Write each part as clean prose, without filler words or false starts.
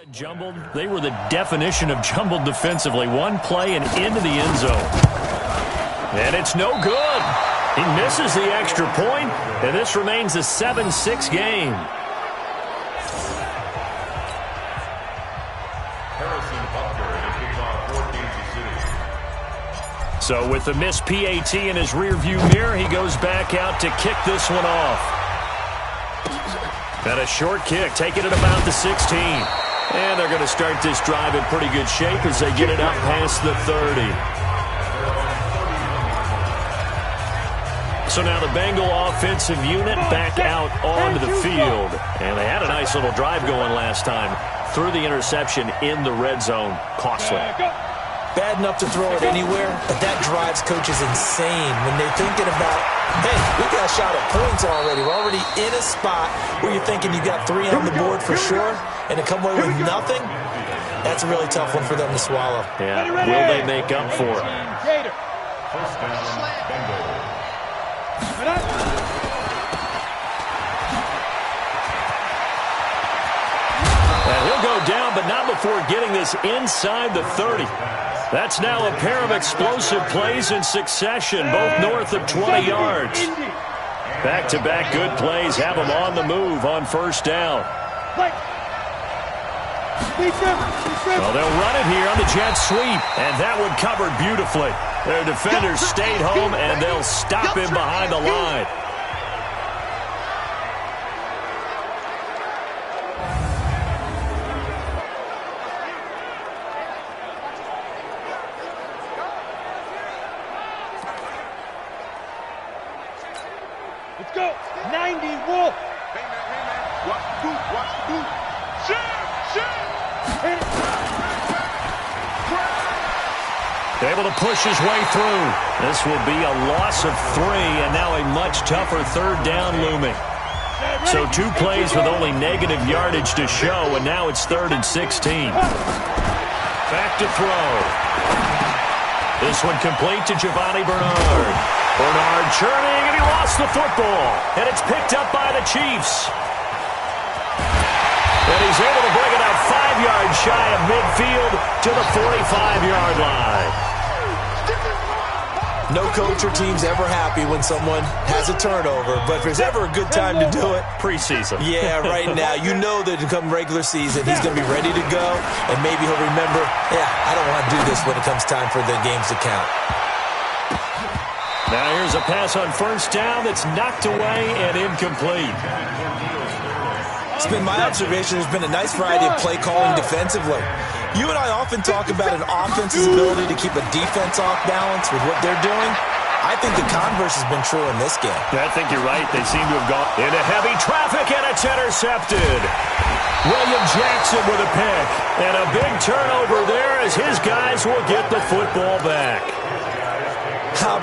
Jumbled. They were the definition of jumbled defensively. One play and into the end zone. And it's no good. He misses the extra point, and this remains a 7-6 game. So with the missed PAT in his rearview mirror, he goes back out to kick this one off. And a short kick, taking it about the 16. And they're going to start this drive in pretty good shape as they get it up past the 30. So now the Bengal offensive unit back out onto the field. And they had a nice little drive going last time. Threw the interception in the red zone. Costly. Bad enough to throw it anywhere, but that drives coaches insane when they're thinking about, hey, we got a shot at points already. We're already in a spot where you're thinking you got 3 on the board for sure, and to come away with nothing, that's a really tough one for them to swallow. Yeah, will they make up for it? First down, Bengal. And he'll go down, but not before getting this inside the 30. That's now a pair of explosive plays in succession, both north of 20 yards. Back-to-back good plays have them on the move on first down. Well, they'll run it here on the jet sweep, and that one covered beautifully. Their defenders stayed home, and they'll stop him behind the line. Let's go. 90, Wolf. Hey, man. Watch the boot. Watch the boot. Able to push his way through. This will be a loss of 3, and now a much tougher third down looming. So 2 plays with only negative yardage to show, and now it's 3rd and 16. Back to throw. This one complete to Giovanni Bernard. Bernard churning, and he lost the football. And it's picked up by the Chiefs. And he's able to bring it out 5 yards shy of midfield to the 45-yard line. No coach or team's ever happy when someone has a turnover, but if there's ever a good time to do it, preseason. Yeah, right now. You know that come regular season, he's going to be ready to go, and maybe he'll remember, I don't want to do this when it comes time for the games to count. Now here's a pass on first down that's knocked away and incomplete. It's been my observation there's been a nice variety of play calling defensively. You and I often talk about an offense's ability to keep a defense off balance with what they're doing. I think the converse has been true in this game. I think you're right. They seem to have gone into heavy traffic, and it's intercepted. William Jackson with a pick. And a big turnover there as his guys will get the football back.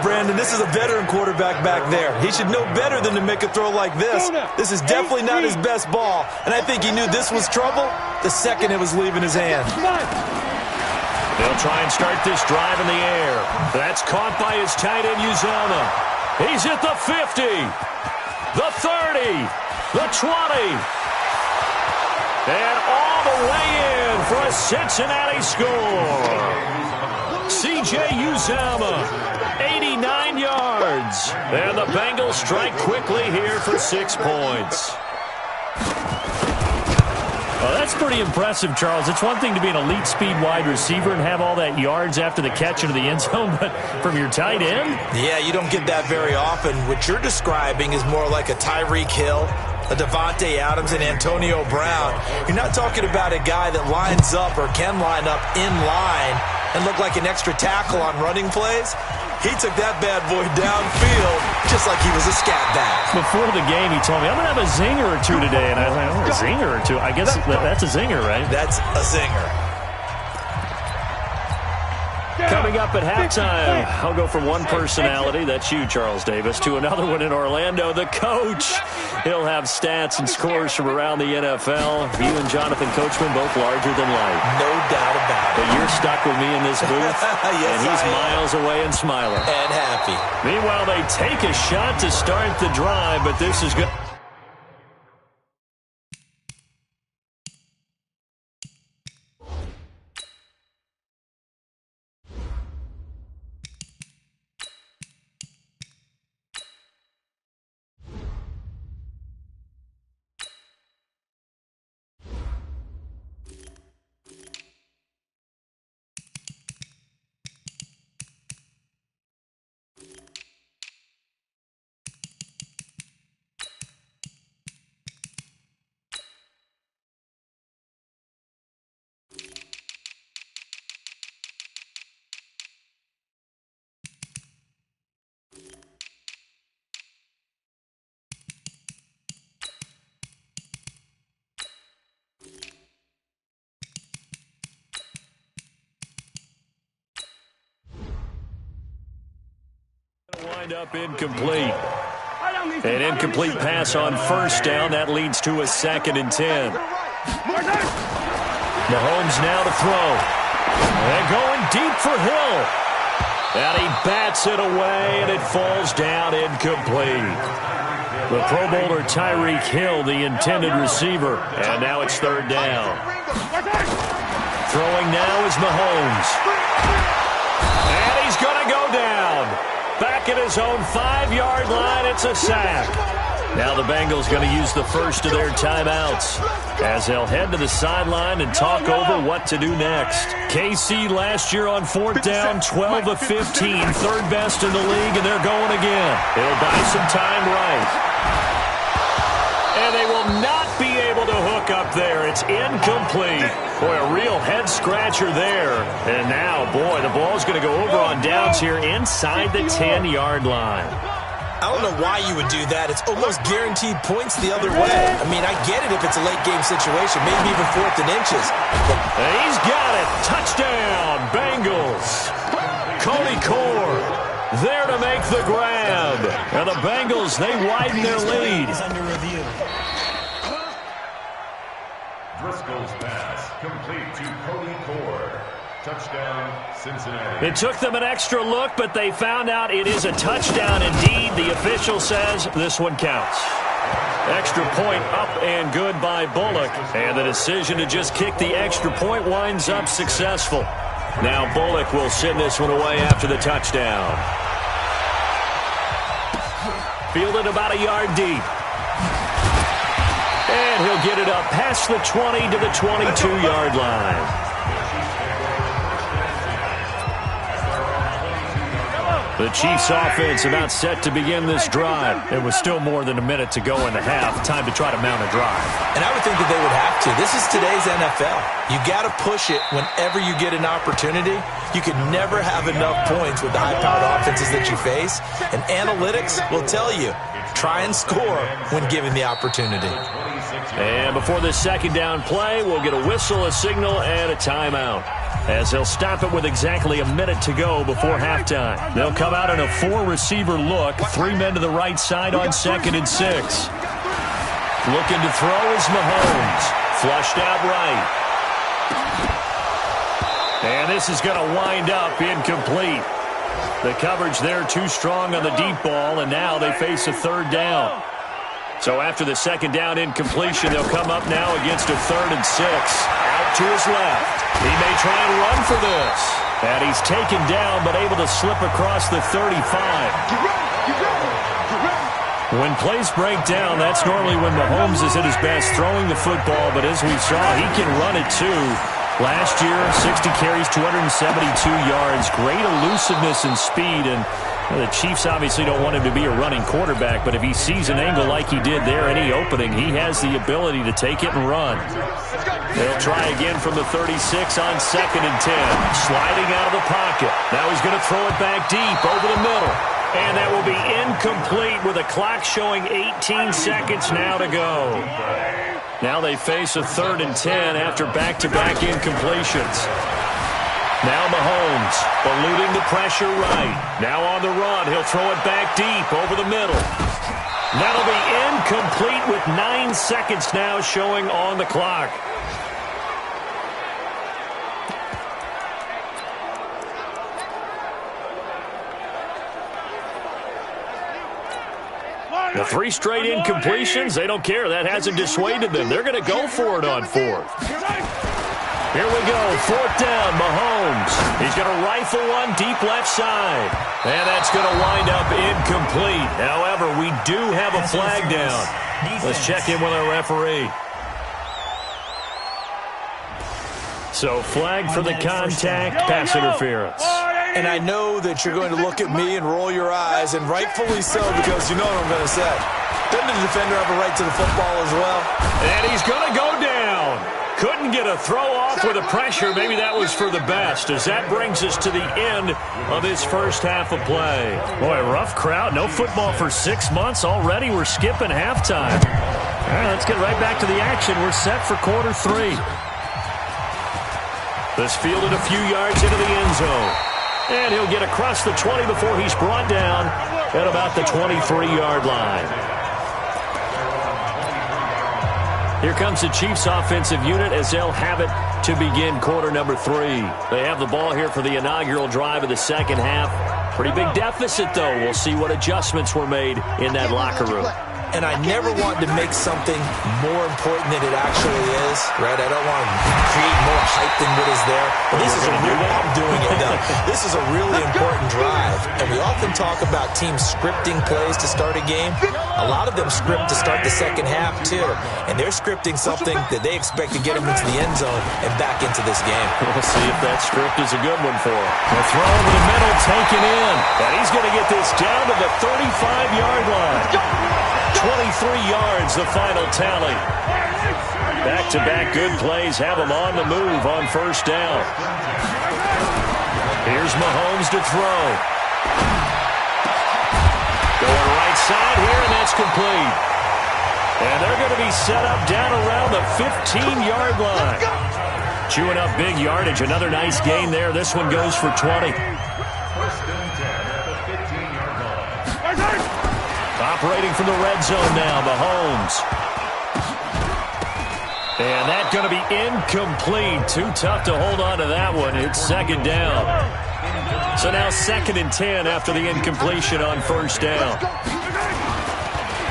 Brandon, this is a veteran quarterback back there. He should know better than to make a throw like this. This is definitely not his best ball, and I think he knew this was trouble the second it was leaving his hand. They'll try and start this drive in the air. That's caught by his tight end, Uzama. He's at the 50, the 30, the 20, and all the way in for a Cincinnati score. C.J. Uzama. 89 yards. And the Bengals strike quickly here for 6 points. Well, that's pretty impressive, Charles. It's one thing to be an elite speed wide receiver and have all that yards after the catch into the end zone, but from your tight end? Yeah, you don't get that very often. What you're describing is more like a Tyreek Hill, a Devontae Adams, and Antonio Brown. You're not talking about a guy that lines up or can line up in line and look like an extra tackle on running plays. He took that bad boy downfield just like he was a scat back. Before the game, he told me, I'm going to have a zinger or 2 today. And I was like, oh, a zinger or 2? I guess that's a zinger, right? That's a zinger. Coming up at halftime, I'll go from one personality, that's you, Charles Davis, to another one in Orlando, the coach. He'll have stats and scores from around the NFL. You and Jonathan Coachman, both larger than life. No doubt about it. But you're stuck with me in this booth, yes, and he's miles away and smiling. And happy. Meanwhile, they take a shot to start the drive, but this is good. wind up incomplete. An incomplete pass on first down. That leads to a 2nd and 10. Mahomes now to throw. And going deep for Hill. And he bats it away, and it falls down incomplete. The Pro Bowler Tyreek Hill, the intended receiver. And now it's 3rd down. Throwing now is Mahomes. And he's going to go down. Back at his own 5-yard line, it's a sack. Now the Bengals going to use the first of their timeouts as they'll head to the sideline and talk over what to do next. KC last year on 4th down, 12 of 15, 3rd best in the league, and they're going again. They'll buy some time right. And they will not be able to hook up there. It's incomplete. Boy, a real head-scratcher there. And now, boy, the ball's going to go over on downs here inside the 10-yard line. I don't know why you would do that. It's almost guaranteed points the other way. I mean, I get it if it's a late-game situation, maybe even 4th and inches. But he's got it. Touchdown, Bengals. Cody Core there to make the grab. And the Bengals, they widen their lead. Driscoll's pass complete to Cody Core. Touchdown, Cincinnati. It took them an extra look, but they found out it is a touchdown indeed. The official says this one counts. Extra point up and good by Bullock. And the decision to just kick the extra point winds up successful. Now Bullock will send this one away after the touchdown. Fielded about a yard deep. And he'll get it up past the 20 to the 22-yard line. The Chiefs offense about set to begin this drive. There was still more than a minute to go in the half. Time to try to mount a drive. And I would think that they would have to. This is today's NFL. You got to push it whenever you get an opportunity. You can never have enough points with the high-powered offenses that you face. And analytics will tell you, try and score when given the opportunity. And before this 2nd down play, we'll get a whistle, a signal, and a timeout, as they'll stop it with exactly a minute to go before halftime. They'll come out in a 4-receiver look, 3 men to the right side on 2nd and 6. Looking to throw is Mahomes. Flushed out right. And this is going to wind up incomplete. The coverage there too strong on the deep ball, and now they face a 3rd down. So after the 2nd down incompletion, they'll come up now against a 3rd and 6. Out to his left. He may try and run for this. And he's taken down, but able to slip across the 35. When plays break down, that's normally when Mahomes is at his best throwing the football. But as we saw, he can run it too. Last year, 60 carries, 272 yards. Great elusiveness and speed. And the Chiefs obviously don't want him to be a running quarterback, but if he sees an angle like he did there, any opening, he has the ability to take it and run. They'll try again from the 36 on 2nd and 10. Sliding out of the pocket. Now he's going to throw it back deep over the middle. And that will be incomplete with a clock showing 18 seconds now to go. Now they face a 3rd and 10 after back-to-back incompletions. Now Mahomes eluding the pressure right. Now on the run. He'll throw it back deep over the middle. That'll be incomplete with 9 seconds now showing on the clock. The 3 straight incompletions, they don't care. That hasn't dissuaded them. They're going to go for it on 4th. Here we go, 4th down, Mahomes. He's going to rifle one deep left side. And that's going to wind up incomplete. However, we do have a flag down. Let's check in with our referee. So, flag for the contact, pass interference. And I know that you're going to look at me and roll your eyes, and rightfully so, because you know what I'm going to say. Doesn't the defender have a right to the football as well? And he's going to go down. Couldn't get a throw off with the pressure. Maybe that was for the best, as that brings us to the end of this first half of play. Boy, rough crowd. No football for 6 months already. We're skipping halftime. All right, let's get right back to the action. We're set for quarter 3. This fielded a few yards into the end zone. And he'll get across the 20 before he's brought down at about the 23-yard line. Here comes the Chiefs offensive unit as they'll have it to begin quarter number 3. They have the ball here for the inaugural drive of the second half. Pretty big deficit, though. We'll see what adjustments were made in that locker room. And I never want to make something more important than it actually is, right? I don't want to create more hype than what is there. But this is a really, I'm doing it though. This is a really important drive. And we often talk about teams scripting plays to start a game. A lot of them script to start the second half too. And they're scripting something that they expect to get them into the end zone and back into this game. We'll see if that script is a good one for him. The throw over the middle taken in. And he's going to get this down to the 35-yard line. 23 yards, the final tally. Back-to-back good plays have him on the move on first down. Here's Mahomes to throw. Going right side here, and that's complete. And they're going to be set up down around the 15-yard line. Chewing up big yardage. Another nice gain there. This one goes for 20. Operating from the red zone now, Mahomes. And that's going to be incomplete. Too tough to hold on to that one. It's second down. So now 2nd and 10 after the incompletion on first down.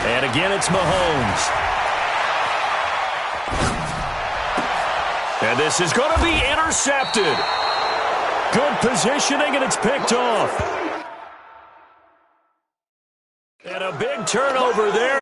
And again, it's Mahomes. And this is going to be intercepted. Good positioning, and it's picked off. And a big turnover there.